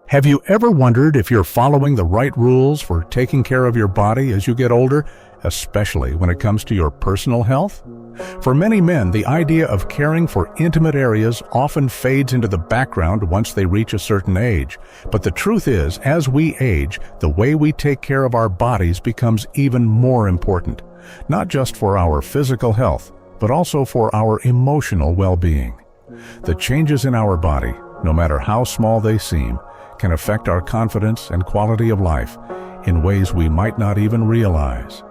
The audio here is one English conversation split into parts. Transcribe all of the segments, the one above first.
Have you ever wondered if you're following the right rules for taking care of your body as you get older, especially when it comes to your personal health? For many men, the idea of caring for intimate areas often fades into the background once they reach a certain age. But the truth is, as we age, the way we take care of our bodies becomes even more important, not just for our physical health, but also for our emotional well-being. The changes in our body, no matter how small they seem, can affect our confidence and quality of life in ways we might not even realize.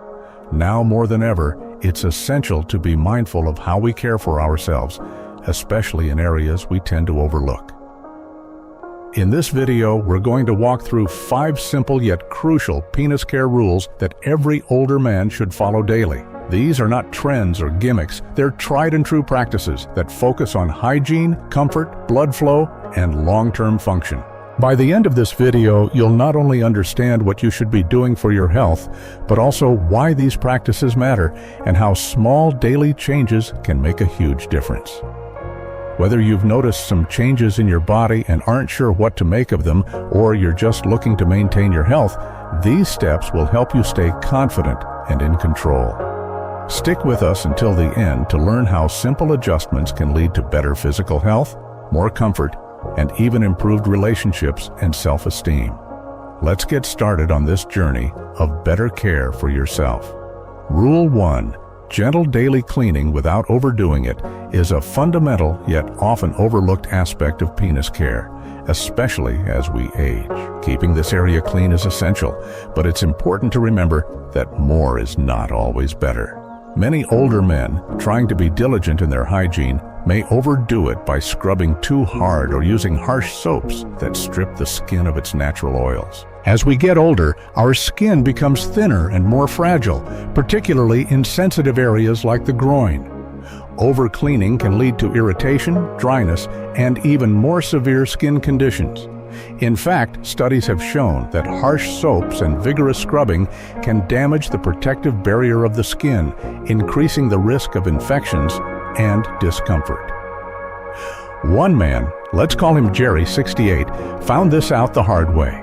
Now more than ever, it's essential to be mindful of how we care for ourselves, especially in areas we tend to overlook. In this video, we're going to walk through 5 simple yet crucial penis care rules that every older man should follow daily. These are not trends or gimmicks, they're tried and true practices that focus on hygiene, comfort, blood flow, and long-term function. By the end of this video, you'll not only understand what you should be doing for your health, but also why these practices matter and how small daily changes can make a huge difference. Whether you've noticed some changes in your body and aren't sure what to make of them, or you're just looking to maintain your health, these steps will help you stay confident and in control. Stick with us until the end to learn how simple adjustments can lead to better physical health, more comfort, and even improved relationships and self-esteem. Let's get started on this journey of better care for yourself. Rule 1. Gentle daily cleaning without overdoing it is a fundamental yet often overlooked aspect of penis care, especially as we age. Keeping this area clean is essential, but it's important to remember that more is not always better. Many older men, trying to be diligent in their hygiene, may overdo it by scrubbing too hard or using harsh soaps that strip the skin of its natural oils. As we get older, our skin becomes thinner and more fragile, particularly in sensitive areas like the groin. Over-cleaning can lead to irritation, dryness, and even more severe skin conditions. In fact, studies have shown that harsh soaps and vigorous scrubbing can damage the protective barrier of the skin, increasing the risk of infections and discomfort. One man, let's call him Jerry, 68, found this out the hard way.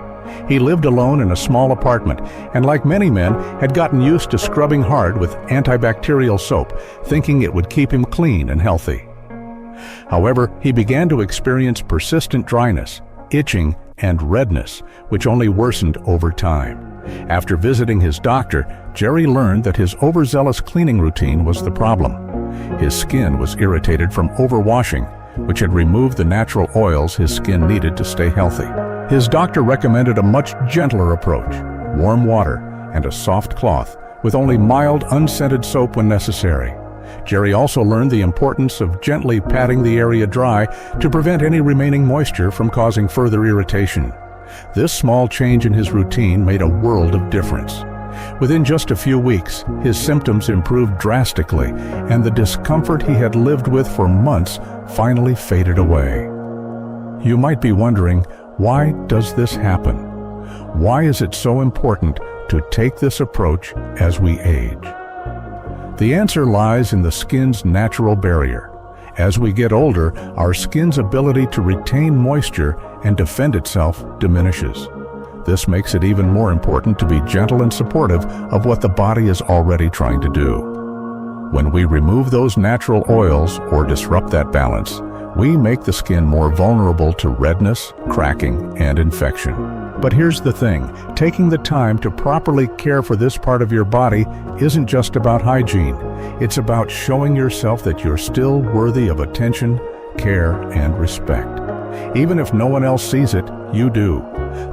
He lived alone in a small apartment and, like many men, had gotten used to scrubbing hard with antibacterial soap, thinking it would keep him clean and healthy. However, he began to experience persistent dryness, itching, and redness, which only worsened over time. After visiting his doctor, Jerry learned that his overzealous cleaning routine was the problem. His skin was irritated from overwashing, which had removed the natural oils his skin needed to stay healthy. His doctor recommended a much gentler approach: warm water and a soft cloth, with only mild, unscented soap when necessary. Jerry also learned the importance of gently patting the area dry to prevent any remaining moisture from causing further irritation. This small change in his routine made a world of difference. Within just a few weeks, his symptoms improved drastically, and the discomfort he had lived with for months finally faded away. You might be wondering, why does this happen? Why is it so important to take this approach as we age? The answer lies in the skin's natural barrier. As we get older, our skin's ability to retain moisture and defend itself diminishes. This makes it even more important to be gentle and supportive of what the body is already trying to do. When we remove those natural oils or disrupt that balance, we make the skin more vulnerable to redness, cracking, and infection. But here's the thing, taking the time to properly care for this part of your body isn't just about hygiene. It's about showing yourself that you're still worthy of attention, care, and respect. Even if no one else sees it, you do.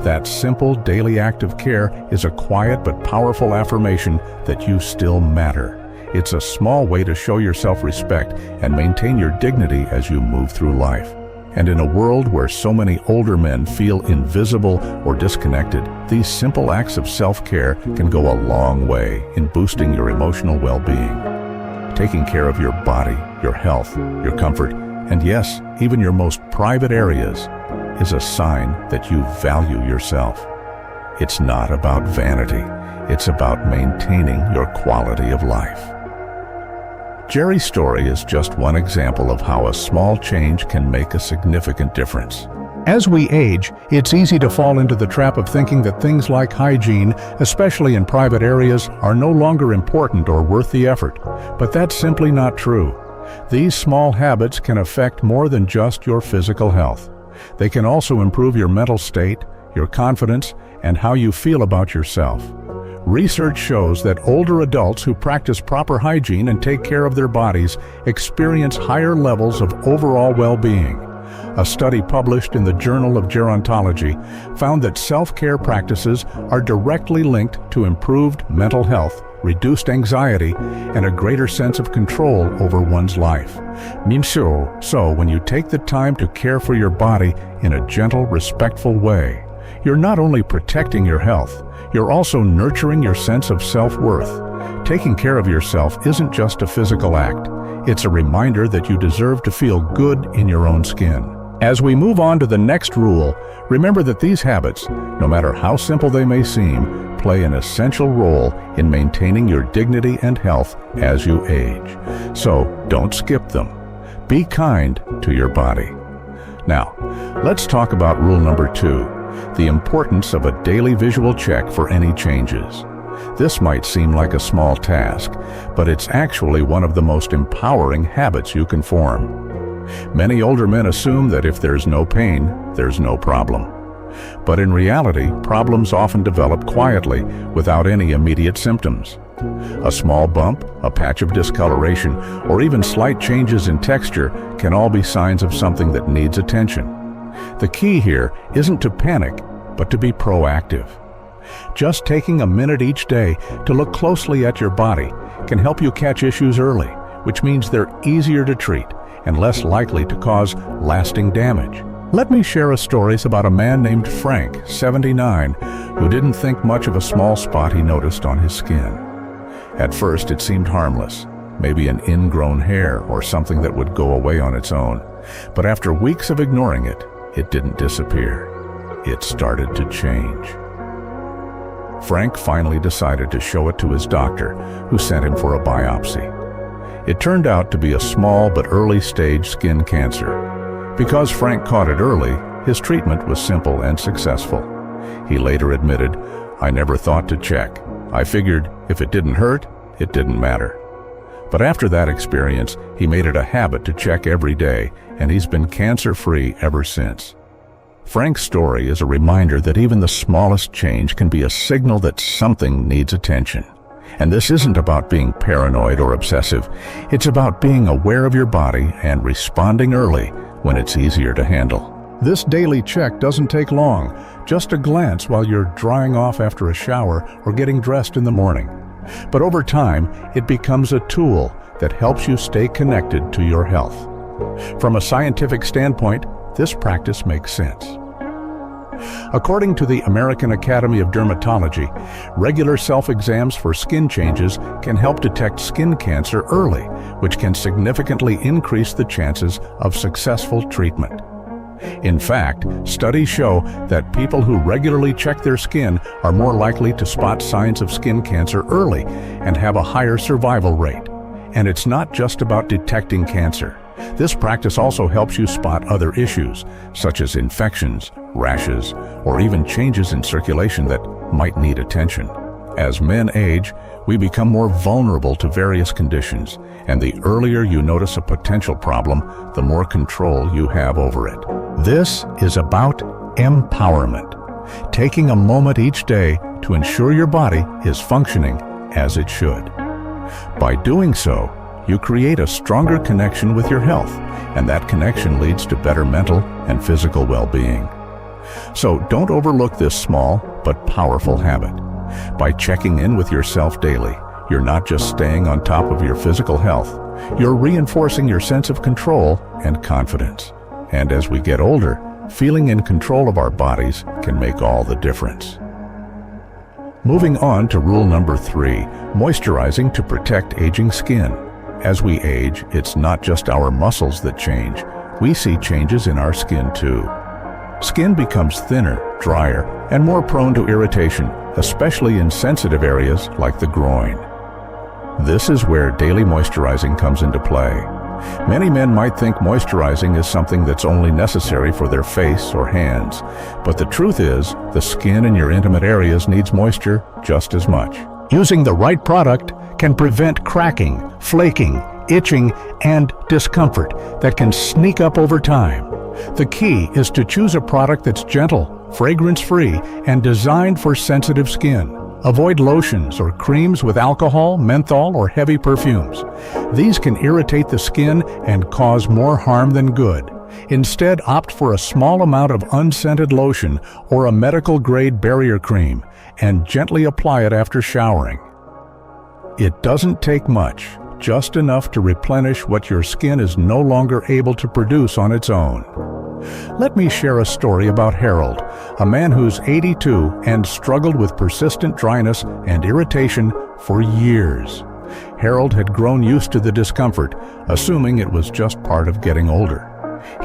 That simple daily act of care is a quiet but powerful affirmation that you still matter. It's a small way to show yourself respect and maintain your dignity as you move through life. And in a world where so many older men feel invisible or disconnected, these simple acts of self-care can go a long way in boosting your emotional well-being. Taking care of your body, your health, your comfort, and yes, even your most private areas is a sign that you value yourself. It's not about vanity. It's about maintaining your quality of life. Jerry's story is just one example of how a small change can make a significant difference. As we age, it's easy to fall into the trap of thinking that things like hygiene, especially in private areas, are no longer important or worth the effort. But that's simply not true. These small habits can affect more than just your physical health. They can also improve your mental state, your confidence, and how you feel about yourself. Research shows that older adults who practice proper hygiene and take care of their bodies experience higher levels of overall well-being. A study published in the Journal of Gerontology found that self-care practices are directly linked to improved mental health, reduced anxiety, and a greater sense of control over one's life. So when you take the time to care for your body in a gentle, respectful way, you're not only protecting your health, you're also nurturing your sense of self-worth. Taking care of yourself isn't just a physical act. It's a reminder that you deserve to feel good in your own skin. As we move on to the next rule, remember that these habits, no matter how simple they may seem, play an essential role in maintaining your dignity and health as you age. So don't skip them. Be kind to your body. Now, let's talk about rule number 2, the importance of a daily visual check for any changes. This might seem like a small task, but it's actually one of the most empowering habits you can form. Many older men assume that if there's no pain, there's no problem. But in reality, problems often develop quietly without any immediate symptoms. A small bump, a patch of discoloration, or even slight changes in texture can all be signs of something that needs attention. The key here isn't to panic, but to be proactive. Just taking a minute each day to look closely at your body can help you catch issues early, which means they're easier to treat and less likely to cause lasting damage. Let me share a story about a man named Frank, 79, who didn't think much of a small spot he noticed on his skin. At first it seemed harmless, maybe an ingrown hair or something that would go away on its own. But after weeks of ignoring it, it didn't disappear. It started to change. Frank finally decided to show it to his doctor, who sent him for a biopsy. It turned out to be a small but early-stage skin cancer. Because Frank caught it early, his treatment was simple and successful. He later admitted, "I never thought to check. I figured if it didn't hurt, it didn't matter." But after that experience, he made it a habit to check every day, and he's been cancer-free ever since. Frank's story is a reminder that even the smallest change can be a signal that something needs attention. And this isn't about being paranoid or obsessive. It's about being aware of your body and responding early when it's easier to handle. This daily check doesn't take long, just a glance while you're drying off after a shower or getting dressed in the morning. But over time, it becomes a tool that helps you stay connected to your health. From a scientific standpoint, this practice makes sense. According to the American Academy of Dermatology, regular self-exams for skin changes can help detect skin cancer early, which can significantly increase the chances of successful treatment. In fact, studies show that people who regularly check their skin are more likely to spot signs of skin cancer early and have a higher survival rate. And it's not just about detecting cancer. This practice also helps you spot other issues, such as infections, rashes, or even changes in circulation that might need attention. As men age, we become more vulnerable to various conditions, and the earlier you notice a potential problem, the more control you have over it. This is about empowerment, taking a moment each day to ensure your body is functioning as it should. By doing so, you create a stronger connection with your health, and that connection leads to better mental and physical well-being. So don't overlook this small but powerful habit. By checking in with yourself daily, you're not just staying on top of your physical health, you're reinforcing your sense of control and confidence. And as we get older, feeling in control of our bodies can make all the difference. Moving on to rule number 3, moisturizing to protect aging skin. As we age, it's not just our muscles that change. We see changes in our skin too. Skin becomes thinner, drier, and more prone to irritation, especially in sensitive areas like the groin. This is where daily moisturizing comes into play. Many men might think moisturizing is something that's only necessary for their face or hands, but the truth is, the skin in your intimate areas needs moisture just as much. Using the right product can prevent cracking, flaking, itching, and discomfort that can sneak up over time. The key is to choose a product that's gentle, fragrance-free, and designed for sensitive skin. Avoid lotions or creams with alcohol, menthol, or heavy perfumes. These can irritate the skin and cause more harm than good. Instead, opt for a small amount of unscented lotion or a medical-grade barrier cream and gently apply it after showering. It doesn't take much, just enough to replenish what your skin is no longer able to produce on its own. Let me share a story about Harold, a man who's 82 and struggled with persistent dryness and irritation for years. Harold had grown used to the discomfort, assuming it was just part of getting older.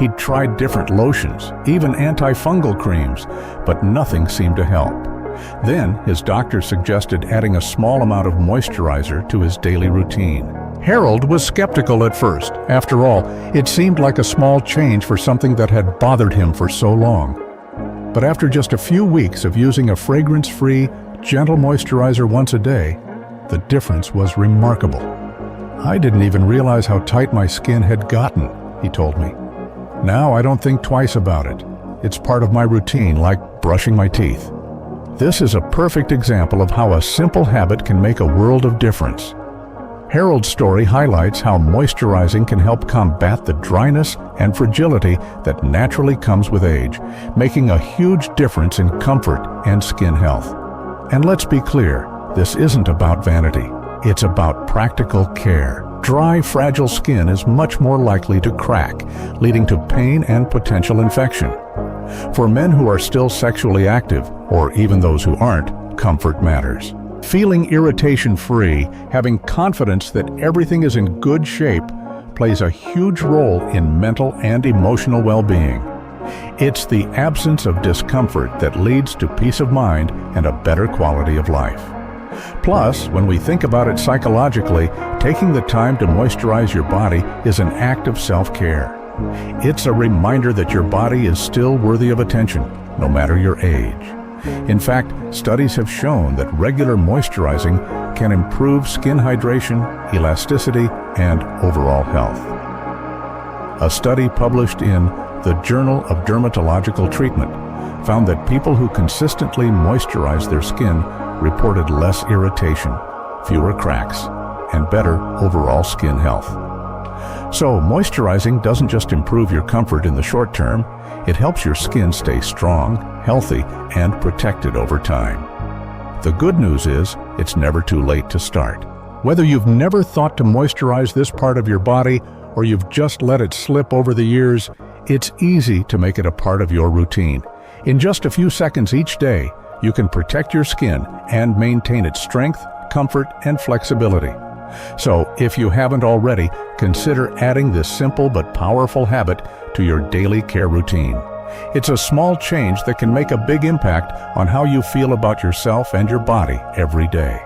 He'd tried different lotions, even antifungal creams, but nothing seemed to help. Then, his doctor suggested adding a small amount of moisturizer to his daily routine. Harold was skeptical at first. After all, it seemed like a small change for something that had bothered him for so long. But after just a few weeks of using a fragrance-free, gentle moisturizer once a day, the difference was remarkable. "I didn't even realize how tight my skin had gotten," he told me. "Now I don't think twice about it. It's part of my routine, like brushing my teeth." This is a perfect example of how a simple habit can make a world of difference. Harold's story highlights how moisturizing can help combat the dryness and fragility that naturally comes with age, making a huge difference in comfort and skin health. And let's be clear, this isn't about vanity. It's about practical care. Dry, fragile skin is much more likely to crack, leading to pain and potential infection. For men who are still sexually active, or even those who aren't, comfort matters. Feeling irritation-free, having confidence that everything is in good shape, plays a huge role in mental and emotional well-being. It's the absence of discomfort that leads to peace of mind and a better quality of life. Plus, when we think about it psychologically, taking the time to moisturize your body is an act of self-care. It's a reminder that your body is still worthy of attention, no matter your age. In fact, studies have shown that regular moisturizing can improve skin hydration, elasticity, and overall health. A study published in the Journal of Dermatological Treatment found that people who consistently moisturize their skin reported less irritation, fewer cracks, and better overall skin health. So, moisturizing doesn't just improve your comfort in the short term, it helps your skin stay strong, healthy, and protected over time. The good news is, it's never too late to start. Whether you've never thought to moisturize this part of your body, or you've just let it slip over the years, it's easy to make it a part of your routine. In just a few seconds each day, you can protect your skin and maintain its strength, comfort, and flexibility. So, if you haven't already, consider adding this simple but powerful habit to your daily care routine. It's a small change that can make a big impact on how you feel about yourself and your body every day.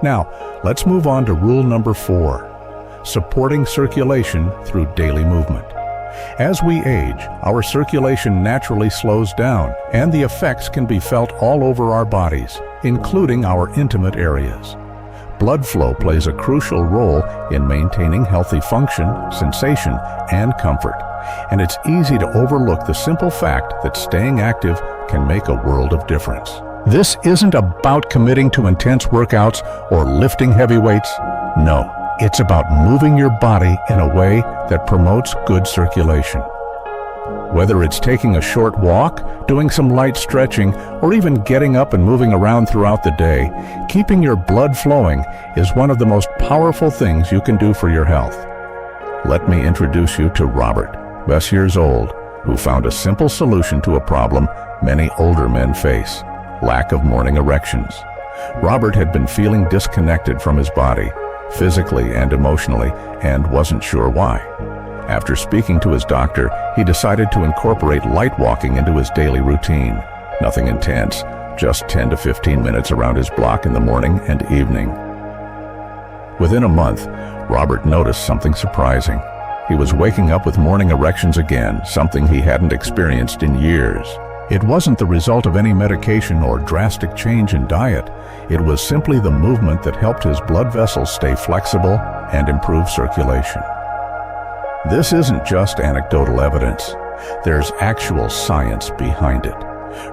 Now, let's move on to rule number 4, supporting circulation through daily movement. As we age, our circulation naturally slows down, and the effects can be felt all over our bodies, including our intimate areas. Blood flow plays a crucial role in maintaining healthy function, sensation, and comfort. And it's easy to overlook the simple fact that staying active can make a world of difference. This isn't about committing to intense workouts or lifting heavy weights. No, it's about moving your body in a way that promotes good circulation. Whether it's taking a short walk, doing some light stretching, or even getting up and moving around throughout the day, keeping your blood flowing is one of the most powerful things you can do for your health. Let me introduce you to Robert, less years old, who found a simple solution to a problem many older men face: lack of morning erections. Robert had been feeling disconnected from his body, physically and emotionally, and wasn't sure why. After speaking to his doctor, he decided to incorporate light walking into his daily routine. Nothing intense, just 10 to 15 minutes around his block in the morning and evening. Within a month, Robert noticed something surprising. He was waking up with morning erections again, something he hadn't experienced in years. It wasn't the result of any medication or drastic change in diet. It was simply the movement that helped his blood vessels stay flexible and improve circulation. This isn't just anecdotal evidence. There's actual science behind it.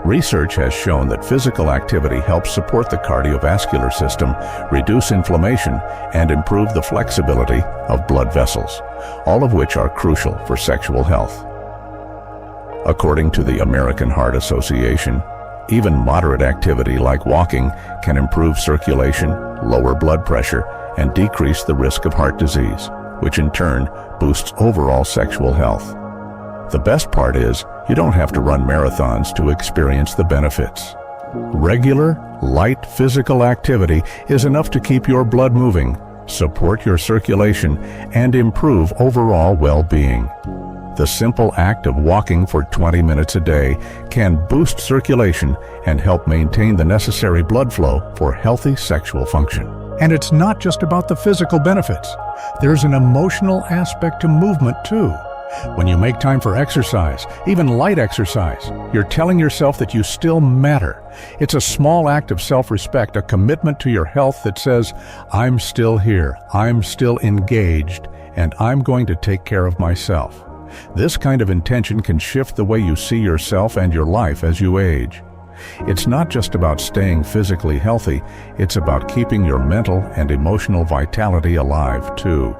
Research has shown that physical activity helps support the cardiovascular system, reduce inflammation, and improve the flexibility of blood vessels, all of which are crucial for sexual health. According to the American Heart Association, even moderate activity like walking can improve circulation, lower blood pressure, and decrease the risk of heart disease, which in turn boosts overall sexual health. The best part is, you don't have to run marathons to experience the benefits. Regular, light physical activity is enough to keep your blood moving, support your circulation, and improve overall well-being. The simple act of walking for 20 minutes a day can boost circulation and help maintain the necessary blood flow for healthy sexual function. And it's not just about the physical benefits. There's an emotional aspect to movement too. When you make time for exercise, even light exercise, you're telling yourself that you still matter. It's a small act of self-respect, a commitment to your health that says, I'm still here, I'm still engaged, and I'm going to take care of myself. This kind of intention can shift the way you see yourself and your life as you age. It's not just about staying physically healthy, it's about keeping your mental and emotional vitality alive too.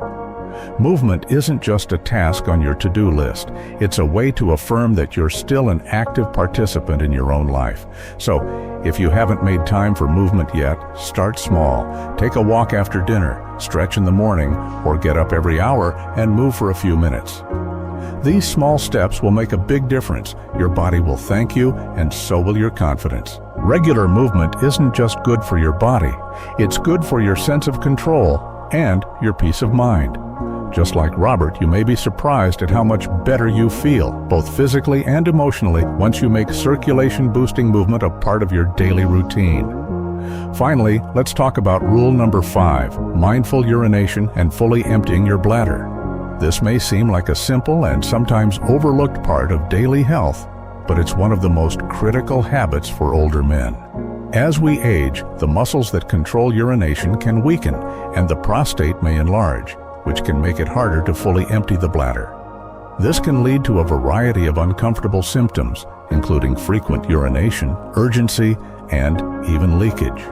Movement isn't just a task on your to-do list. It's a way to affirm that you're still an active participant in your own life. So, if you haven't made time for movement yet, start small. Take a walk after dinner, stretch in the morning, or get up every hour and move for a few minutes. These small steps will make a big difference. Your body will thank you, and so will your confidence. Regular movement isn't just good for your body. It's good for your sense of control and your peace of mind. Just like Robert, you may be surprised at how much better you feel, both physically and emotionally, once you make circulation-boosting movement a part of your daily routine. Finally, let's talk about rule number 5, mindful urination and fully emptying your bladder. This may seem like a simple and sometimes overlooked part of daily health, but it's one of the most critical habits for older men. As we age, the muscles that control urination can weaken, and the prostate may enlarge, which can make it harder to fully empty the bladder. This can lead to a variety of uncomfortable symptoms, including frequent urination, urgency, and even leakage.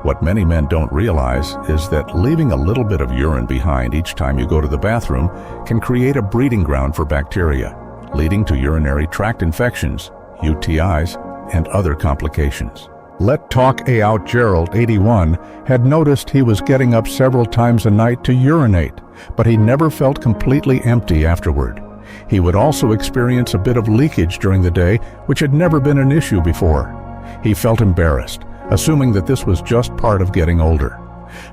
What many men don't realize is that leaving a little bit of urine behind each time you go to the bathroom can create a breeding ground for bacteria, leading to urinary tract infections, UTIs, and other complications. Let Talk A Out Gerald, 81, had noticed he was getting up several times a night to urinate, but he never felt completely empty afterward. He would also experience a bit of leakage during the day, which had never been an issue before. He felt embarrassed, assuming that this was just part of getting older.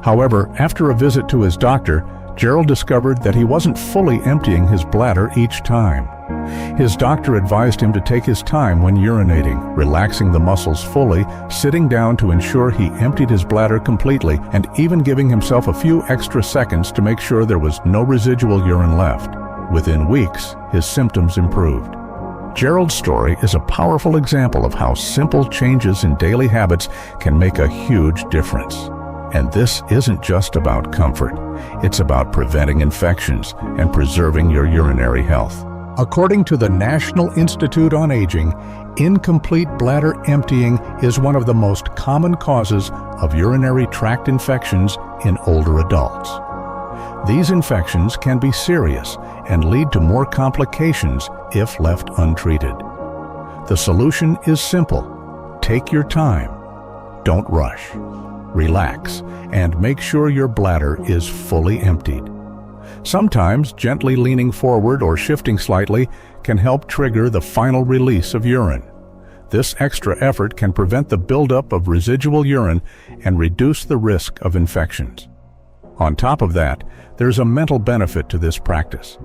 However, after a visit to his doctor, Gerald discovered that he wasn't fully emptying his bladder each time. His doctor advised him to take his time when urinating, relaxing the muscles fully, sitting down to ensure he emptied his bladder completely, and even giving himself a few extra seconds to make sure there was no residual urine left. Within weeks, his symptoms improved. Gerald's story is a powerful example of how simple changes in daily habits can make a huge difference. And this isn't just about comfort. It's about preventing infections and preserving your urinary health. According to the National Institute on Aging, incomplete bladder emptying is one of the most common causes of urinary tract infections in older adults. These infections can be serious and lead to more complications if left untreated. The solution is simple. Take your time. Don't rush. Relax and make sure your bladder is fully emptied. Sometimes gently leaning forward or shifting slightly can help trigger the final release of urine. This extra effort can prevent the buildup of residual urine and reduce the risk of infections. On top of that, there's a mental benefit to this practice.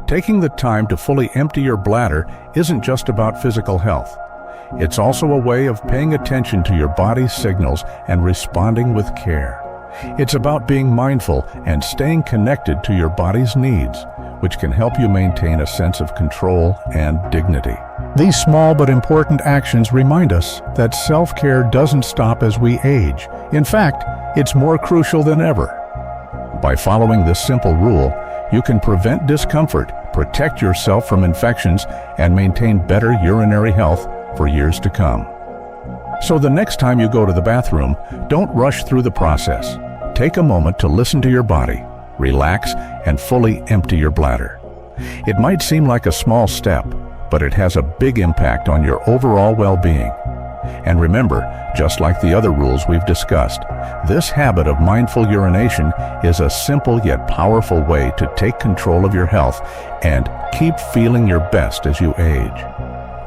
Taking the time to fully empty your bladder isn't just about physical health. It's also a way of paying attention to your body's signals and responding with care. It's about being mindful and staying connected to your body's needs, which can help you maintain a sense of control and dignity. These small but important actions remind us that self-care doesn't stop as we age. In fact, it's more crucial than ever. By following this simple rule, you can prevent discomfort, protect yourself from infections, and maintain better urinary health for years to come. So the next time you go to the bathroom, don't rush through the process. Take a moment to listen to your body, relax, and fully empty your bladder. It might seem like a small step, but it has a big impact on your overall well-being. And remember, just like the other rules we've discussed, this habit of mindful urination is a simple yet powerful way to take control of your health and keep feeling your best as you age.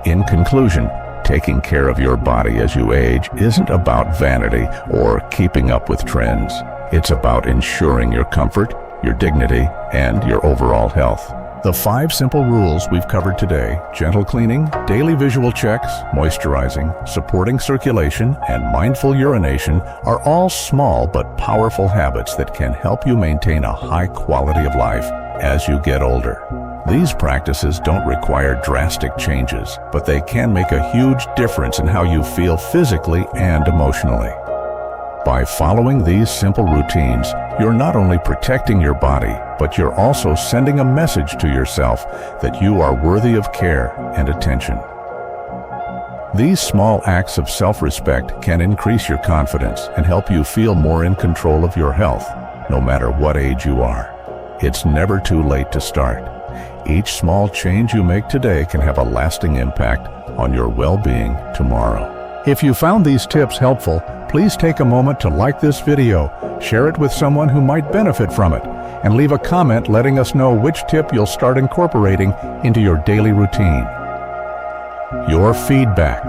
In conclusion, taking care of your body as you age isn't about vanity or keeping up with trends. It's about ensuring your comfort, your dignity, and your overall health. The 5 simple rules we've covered today, gentle cleaning, daily visual checks, moisturizing, supporting circulation, and mindful urination, are all small but powerful habits that can help you maintain a high quality of life as you get older. These practices don't require drastic changes, but they can make a huge difference in how you feel physically and emotionally. By following these simple routines, you're not only protecting your body, but you're also sending a message to yourself that you are worthy of care and attention. These small acts of self-respect can increase your confidence and help you feel more in control of your health, no matter what age you are. It's never too late to start. Each small change you make today can have a lasting impact on your well-being tomorrow. If you found these tips helpful, please take a moment to like this video, share it with someone who might benefit from it, and leave a comment letting us know which tip you'll start incorporating into your daily routine. Your feedback,